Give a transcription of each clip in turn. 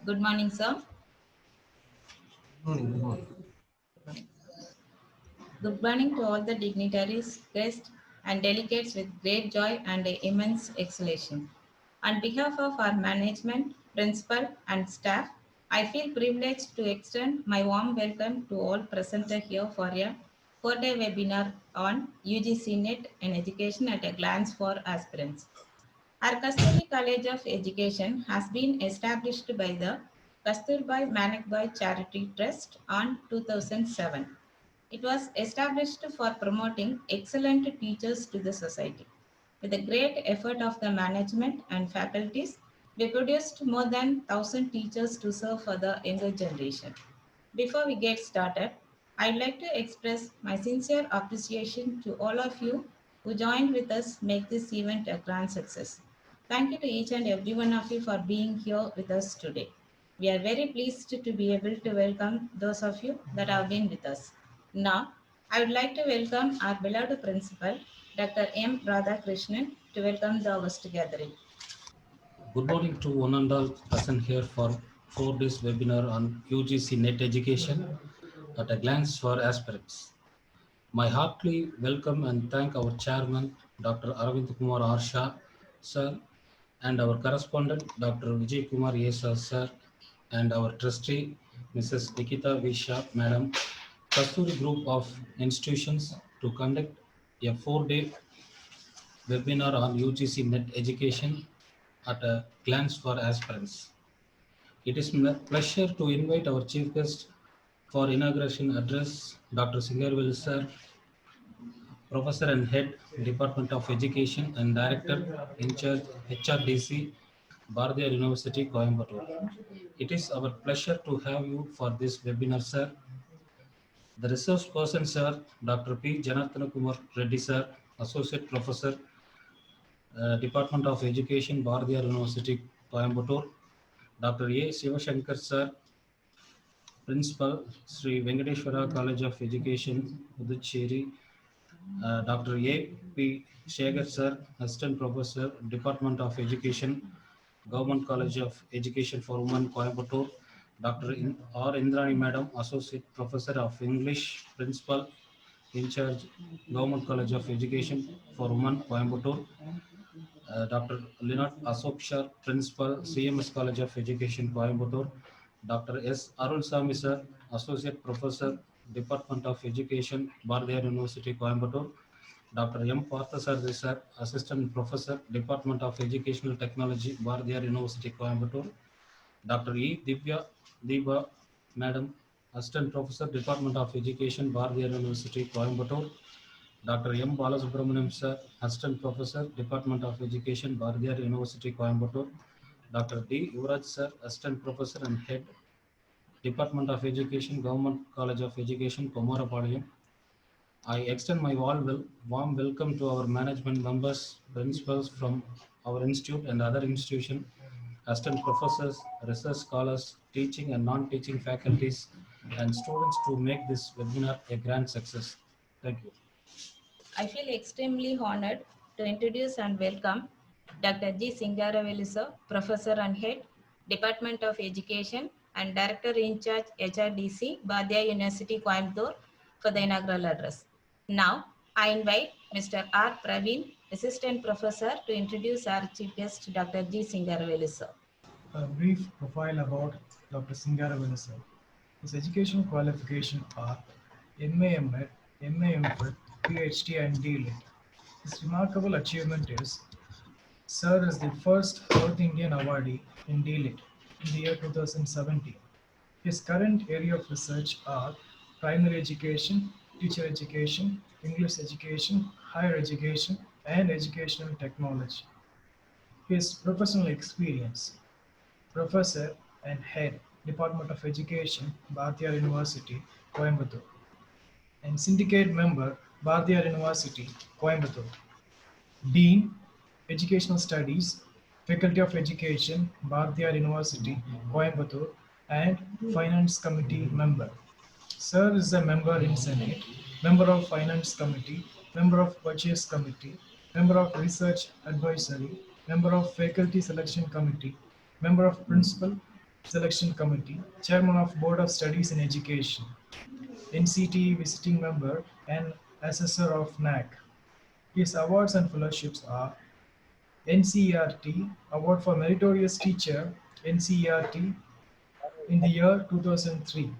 Good morning, sir. Morning, good morning. Good morning to all the dignitaries, guests, and delegates with great joy and immense exhilaration. On behalf of our management, principal, and staff, I feel privileged to extend my warm welcome to all present here for a 4-day webinar on UGC NET and Education at a Glance for Aspirants. Our Kasturi College of Education has been established by the Kasturbai Manekbhai Charity Trust on 2007. It was established for promoting excellent teachers to the society. With the great effort of the management and faculties, we produced more than 1,000 teachers to serve for the younger generation. Before we get started, I'd like to express my sincere appreciation to all of you who joined with us make this event a grand success. Thank you to each and every one of you for being here with us today. We are very pleased to be able to welcome those of you that have been with us. Now, I would like to welcome our beloved principal, Dr. M. Radhakrishnan, to welcome the August gathering. Good morning to one and all present here for 4 days webinar on UGC NET education at a glance for aspirants. My heartily welcome and thank our chairman, Dr. Aravind Kumar Arsha, sir, and our correspondent, Dr. Vijay Kumar Yesa, sir, and our trustee, Mrs. Nikita Visha, madam, Kasturi Group of Institutions to conduct a 4-day webinar on UGC NET education at a glance for aspirants. It is my pleasure to invite our chief guest for inauguration address, Dr. Singarvel sir, Professor and Head, Department of Education and Director in charge HRDC, Bharatiya University, Coimbatore. It is our pleasure to have you for this webinar, sir. The resource person, sir, Dr. P. Janardana Kumar Reddy, sir, Associate Professor, Department of Education, Bharatiya University, Coimbatore. Dr. A. Shivashankar, sir, Principal, Sri Venkateshwara College of Education, Puducherry. Dr. A. P. Shekhar, sir, Assistant Professor, Department of Education, Government College of Education for Women, Coimbatore. Dr. R. Indrani, Madam, Associate Professor of English, Principal, in charge, Government College of Education for Women, Coimbatore. Dr. Leonard Ashok Shah, Principal, CMS College of Education, Coimbatore. Dr. S. Arulsamy sir, Associate Professor, Department of Education, Bharatiya University, Coimbatore. Dr. M. Parthasarathi sir, Assistant Professor, Department of Educational Technology, Bharatiya University, Coimbatore. Dr. E. Divya Deba, Madam, Assistant Professor, Department of Education, Bharatiya University, Coimbatore. Dr. M. Balasubramaniam sir, Assistant Professor, Department of Education, Bharatiya University, Coimbatore. Dr. D. Yuvraj sir, Assistant Professor and Head, Department of Education, Government College of Education, Komarapalayam. I extend my warm welcome to our management members, principals from our institute and other institutions, assistant professors, research scholars, teaching and non-teaching faculties, and students to make this webinar a grand success. Thank you. I feel extremely honored to introduce and welcome Dr. G. Singaravellu, sir, Professor and Head, Department of Education and Director in charge HRDC, Bhadia University, Coimbatore, for the inaugural address. Now, I invite Mr. R. Praveen, Assistant Professor, to introduce our Chief Guest, Dr. G. Singaravellu, sir. A brief profile about Dr. Singaravellu sir. His educational qualification are MA MEd, MA MPhil, PhD and DLit. His remarkable achievement is Sir is the first South Indian awardee in DLit in the year 2017. His current area of research are primary education, teacher education, English education, higher education, and educational technology. His professional experience Professor and Head, Department of Education, Bharatiya University, Coimbatore, and Syndicate Member, Bharatiya University, Coimbatore. Dean, Educational Studies, Faculty of Education, Bharatiya University, Coimbatore, and Finance Committee Member. Sir is a member in Senate, member of Finance Committee, member of Purchase Committee, member of Research Advisory, member of Faculty Selection Committee, member of Principal, Selection Committee, Chairman of Board of Studies in Education, NCT visiting member and assessor of NAC. His awards and fellowships are NCERT Award for Meritorious Teacher, NCERT in the year 2003,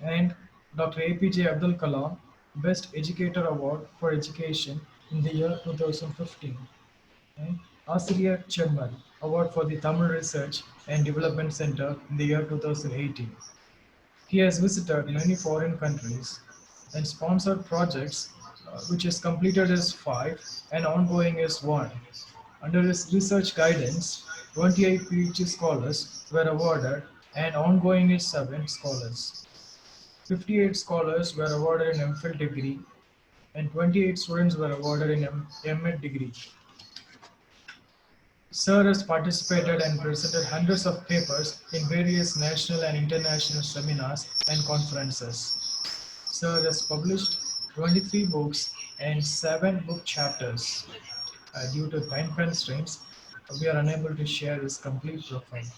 and Dr. APJ Abdul Kalam Best Educator Award for Education in the year 2015, and Asiriyar Chemmal Award for the Tamil Research and Development Center in the year 2018. He has visited many foreign countries and sponsored projects, which has completed is 5 and ongoing is 1. Under his research guidance, 28 PhD scholars were awarded and ongoing is 7 scholars. 58 scholars were awarded in MPhil degree and 28 students were awarded in MEd degree. Sir has participated and presented hundreds of papers in various national and international seminars and conferences. Sir has published 23 books and 7 book chapters. Due to time constraints, we are unable to share his complete profile.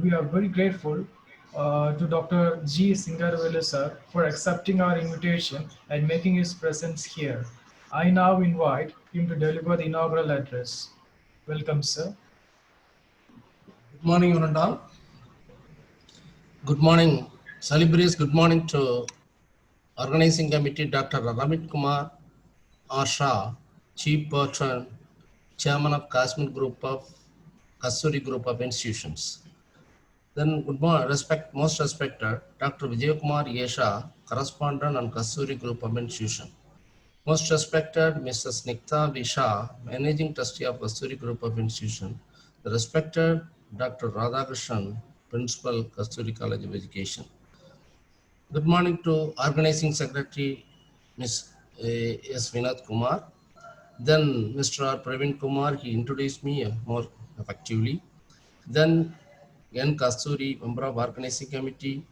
We are very grateful to Dr. G. Singaravelu sir for accepting our invitation and making his presence here. I now invite him to deliver the inaugural address. Welcome, sir. Good morning, one and all. Good morning, celebrities. Good morning to organizing committee, Dr. Ramit Kumar Asha, Chief Patron, Chairman of Kashmir Group of Kasuri Group of Institutions. Then good morning, most respected Dr. Vijay Kumar Yesha, Correspondent on Kasuri Group of Institution. Most respected Mrs. Nikta Visha, Managing Trustee of Kasturi Group of Institution. The respected Dr. Radhakrishnan, Principal, Kasturi College of Education. Good morning to Organizing Secretary, Ms. S. Vinod Kumar. Then Mr. R. Praveen Kumar, he introduced me more effectively. Then N. Kasturi, Member of Organizing Committee,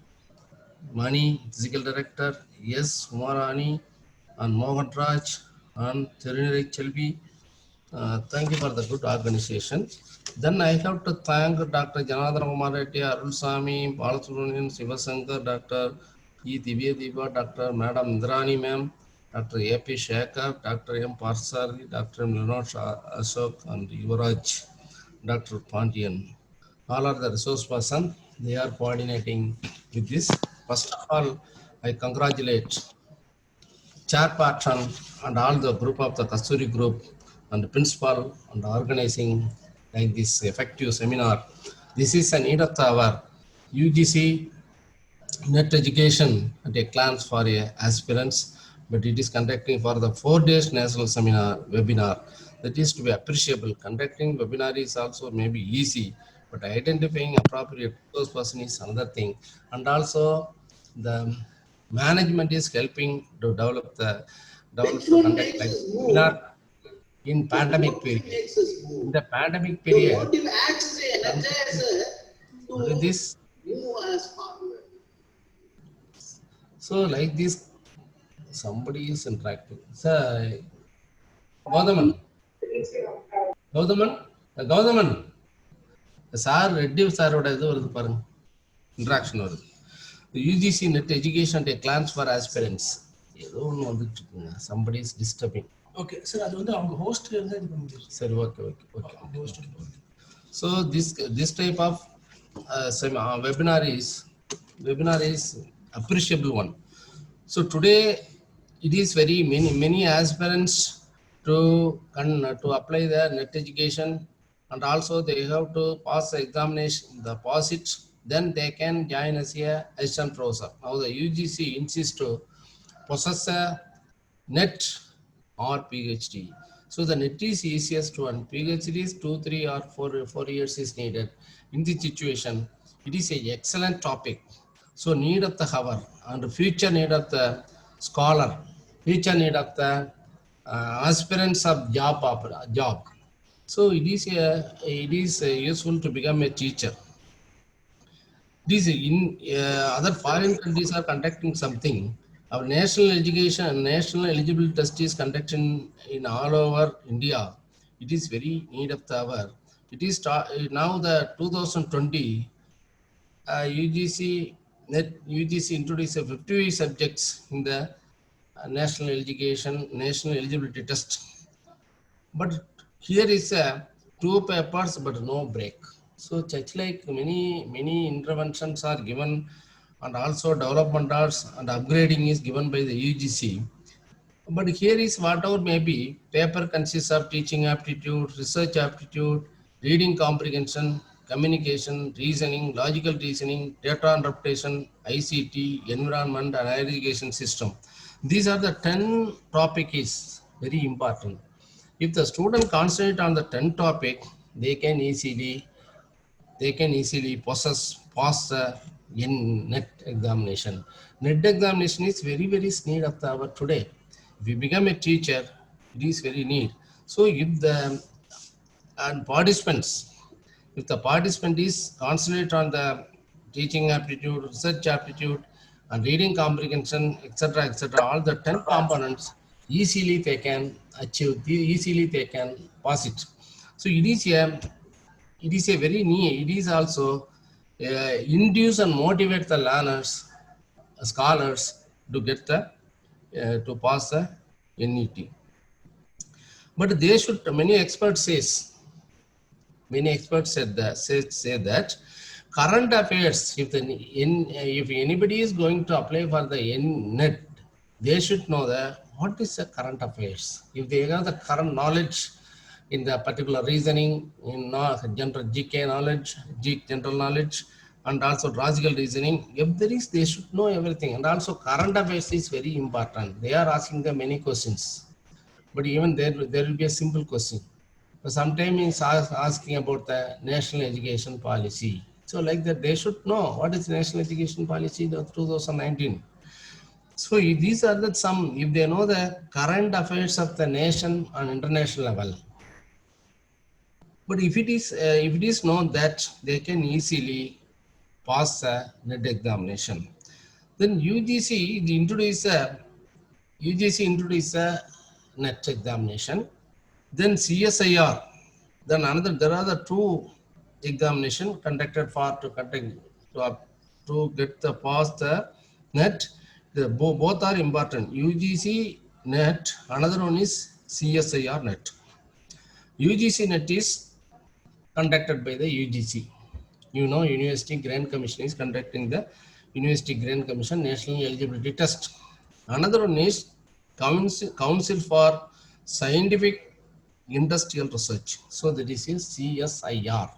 Mani, Physical Director, S. Umarani, and Mohan Raj, and Thirinari Chelbi. Thank you for the good organization. Then I have to thank Dr. Janadhara Kumar Reddy, Arul Sami, Balasubramanian, Sivasankar, Dr. E. Divya Diva, Dr. Madam Indrani Ma'am, Dr. A.P. Shekhar, Dr. M. Parsari, Dr. M. Leonard Ashok, and Yuvraj, Dr. Pandian. All are the resource person. They are coordinating with this. First of all, I congratulate chairperson and all the group of the Kasturi group and the principal and organizing like this effective seminar. This is a need of our UGC net education at a glance for aspirants, but it is conducting for the 4 days national seminar webinar. That is to be appreciable. Conducting webinar is also maybe easy, but identifying appropriate resource person is another thing. And also the management is helping to develop the conduct like webinar in pandemic period. In the pandemic period, this so like this somebody is interacting. So Gaudaman, Gaudaman, sir, Reddy sir, what is the interaction? UGC net education at a glance for aspirants. Somebody is disturbing. Okay, sir, அது வந்து அவங்க host இருந்தா இது பண்ண முடியும். Sir, okay. So this type of webinar is appreciable one. So today it is very many aspirants to apply their net education, and also they have to pass the examination, pass it, then they can join as a assistant professor. Now the UGC insists to possess a net or PhD. So the net is easiest one. PhD is 2, 3 or 4 years is needed. In this situation, it is an excellent topic. So need of the hour and future need of the scholar, future need of the aspirants of job. So it is useful to become a teacher. These in other foreign countries are conducting something. Our national education and national eligibility test is conducted in all over India. It is very need of the hour. It is now the 2020 UGC introduced 50 subjects in the national eligibility test. But here is two papers but no break. So such like many interventions are given, and also development arts and upgrading is given by the UGC. But here is whatever may be, paper consists of teaching aptitude, research aptitude, reading comprehension, communication, reasoning, logical reasoning, data interpretation, ICT, environment and higher education system. These are the 10 topic is very important. If the student concentrate on the 10 topic, they can easily pass the in net examination. Net examination is very need of the hour today. If you become a teacher, it is very need. So if the participants, if the participant is concentrate on the teaching aptitude, research aptitude, and reading comprehension, etc., all the 10 components, easily they can achieve, easily they can pass it. So it is a very neat. It is also induce and motivate the learners, scholars to get the to pass the NET. But they should. Many experts say that current affairs. If anybody is going to apply for the NET, they should know what is the current affairs. If they have the current knowledge in the particular reasoning, in general GK knowledge, general knowledge, and also logical reasoning, if there is, they should know everything. And also current affairs is very important. They are asking them many questions, but even there will be a simple question. Sometimes it's asking about the national education policy. So like that, they should know what is national education policy of 2019. So these are the some, if they know the current affairs of the nation on international level. But if it is known that they can easily pass the NET examination, then UGC introduce a NET examination. Then CSIR, then another, there are the two examination conducted to get the pass the NET. Both are important. UGC NET, another one is CSIR NET. UGC NET is conducted by the UGC. University Grant Commission is conducting the University Grant Commission National Eligibility Test. Another one is Council for Scientific Industrial Research. So that is CSIR.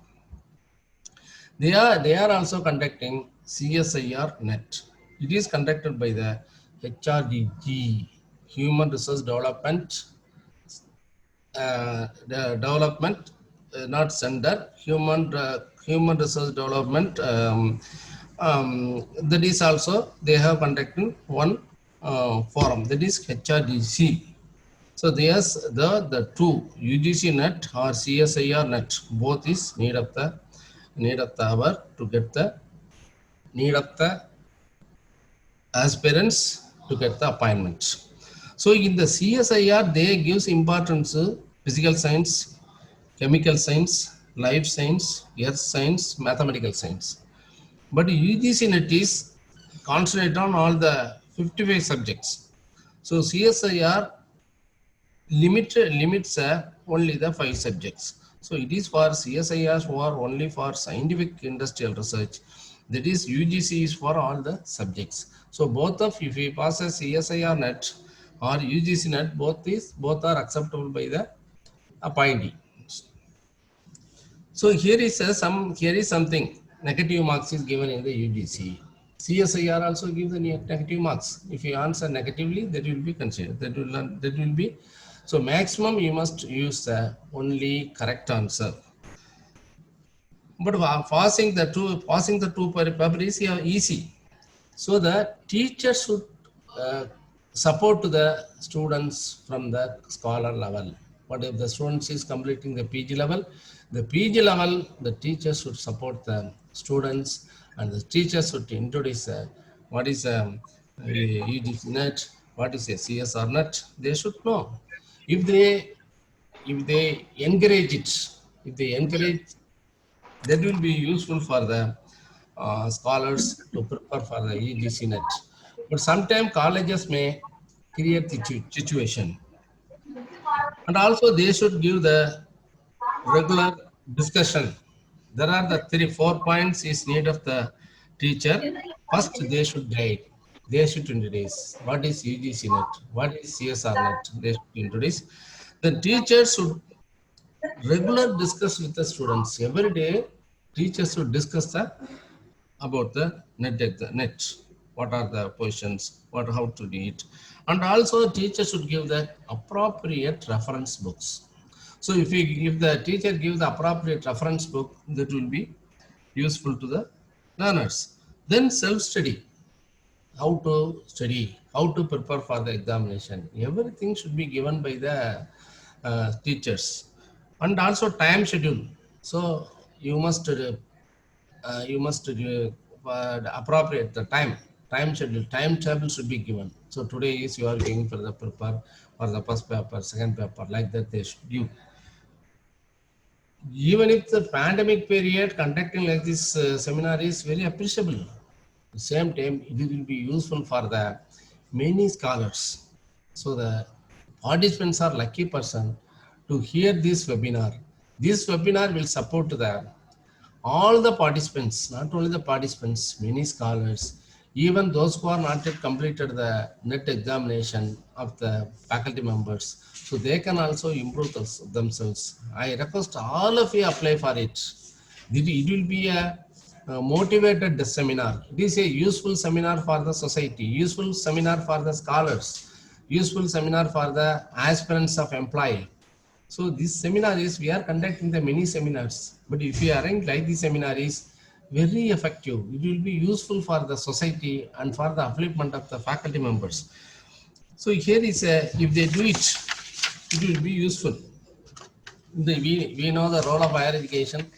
They are also conducting CSIR NET. It is conducted by the HRDG, Human Resource Development, not Center, Human Resource Development. That is also, they have conducted one forum, that is HRDC. So there's the two, UGC NET or CSIR NET, both is need of the hour to get the need of the aspirants to get the appointments. So in the CSIR, they gives importance to physical science, chemical science, life science, earth science, mathematical science. But UGC NET is concentrate on all the 55 subjects. So CSIR limits only the 5 subjects. So it is for CSIRs who are only for scientific industrial research. That is UGC is for all the subjects. So both of, if we pass a CSIR NET or UGC NET, both are acceptable by the appointee. So here is something, negative marks is given in the UGC. CSIR also gives the negative marks. If you answer negatively, that will be considered. That will be. So maximum you must use the only correct answer. But passing the two paper is easy. So the teacher should support to the students from the scholar level. But if the students is completing the PG level, the teacher should support the students, and the teacher should introduce what is UGC NET, what is a CSR NET. They should know. If they encourage it, if they encourage, that will be useful for the scholars to prepare for the UGC net. But sometimes colleges may create the situation, and also they should give the regular discussion. There are the 3 4 points is need of the teacher. First, they should guide. They should introduce what is UGC net, what is CSR net. They should introduce. The teacher should regular discuss with the students every day. Teachers should discuss about the net. What are the positions? What how to do it? And also, teachers should give the appropriate reference books. So if the teacher gives the appropriate reference book, that will be useful to the learners. Then self-study, how to study, how to prepare for the examination. Everything should be given by the teachers. And also time schedule. So appropriate the time schedule, timetable should be given. So today is you are going for the prepare for the first paper, second paper, like that they should give. Even if the pandemic period, conducting like this seminar is very appreciable. At the same time, it will be useful for the many scholars. So the participants are lucky person to hear this webinar. This webinar will support all the participants, not only the participants, many scholars, even those who are not yet completed the net examination of the faculty members, so they can also improve themselves. I request all of you apply for it. It will be a motivated seminar. It is a useful seminar for the society, useful seminar for the scholars, useful seminar for the aspirants of employee. So this seminar is, we are conducting the many seminars, but if we arrange like this seminar is very effective, it will be useful for the society and for the upliftment of the faculty members. So here is if they do it, it will be useful. We know the role of higher education.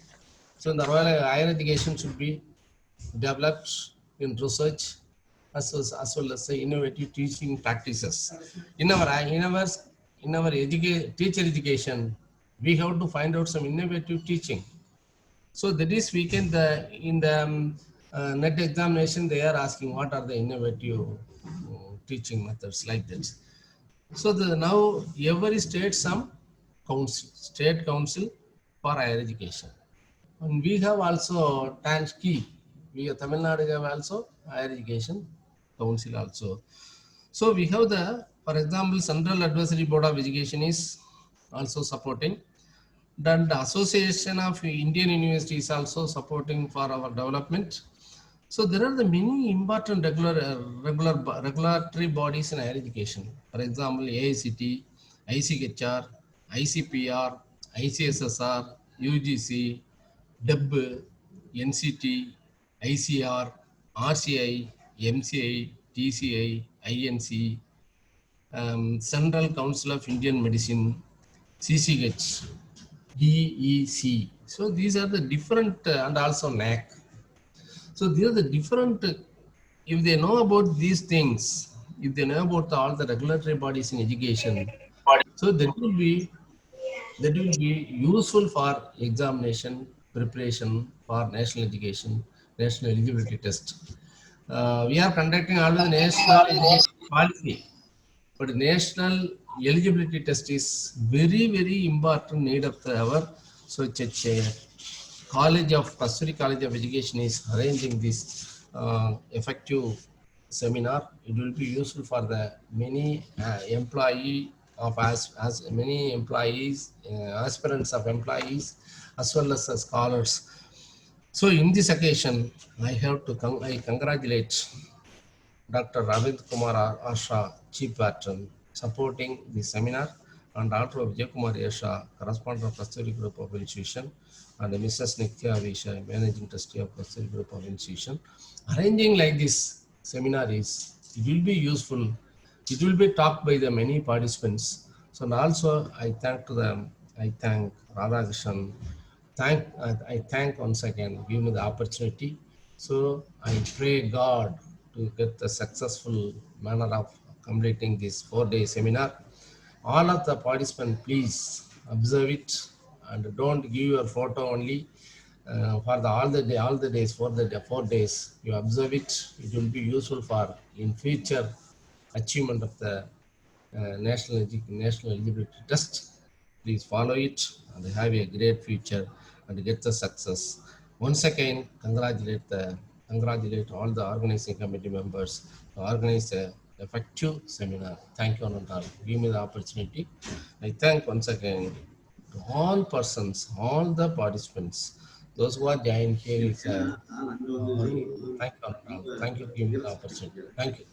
So the role of higher education should be developed in research as well as the innovative teaching practices. In our teacher education, we have to find out some innovative teaching. So that is we can in the net examination they are asking what are the innovative teaching methods like that. So now every state some state council for higher education. And we have also TANSKI. We have Tamil Nadu have also higher education council also. So we have for example, Central Advisory Board of Education is also supporting. Then the Association of Indian Universities is also supporting for our development. So there are the many important regulatory bodies in higher education. For example, AICT, ICHR, ICPR, ICSSR, UGC, DEB, NCT, ICR, RCI, MCI, TCI, INC, Central Council of Indian Medicine, CCH, DEC. So these are the different, and also NAC. So these are the different, if they know about these things, if they know about all the regulatory bodies in education, so that will be useful for examination preparation for national education, national eligibility test. We are conducting always national education policy, but national eligibility test is very important need of our. So Kasturi College of Education is arranging this effective seminar. It will be useful for the many employee of as many employees, aspirants of employees, as well as scholars. So in this occasion, I have to I congratulate Dr. Ravind Kumar Asha, Chief Patron, supporting the seminar, and Dr. Vijay Kumar Asha, correspondent of Kasturi Group of Institution, and Mrs. Nitya Visha, Managing Trustee of Kasturi Group of Institution. Arranging like this seminar it will be useful. It will be talked by the many participants. So and also I thank to them. I thank Radhakrishnan. I thank once again, give me the opportunity. So I pray God to get the successful manner of completing this 4-day seminar. All of the participants, please observe it and don't give your photo only for the all the days, for the 4 days. You observe it. It will be useful for in future achievement of the national eligibility test. Please follow it and have a great future and get the success. Once again, congratulate all the organizing committee members to organize a effective seminar. Thank you, Anandal. Give me the opportunity. I thank once again to all persons, all the participants, those who are joined here is thank you, Anandal. Thank you for giving me the opportunity. Thank you.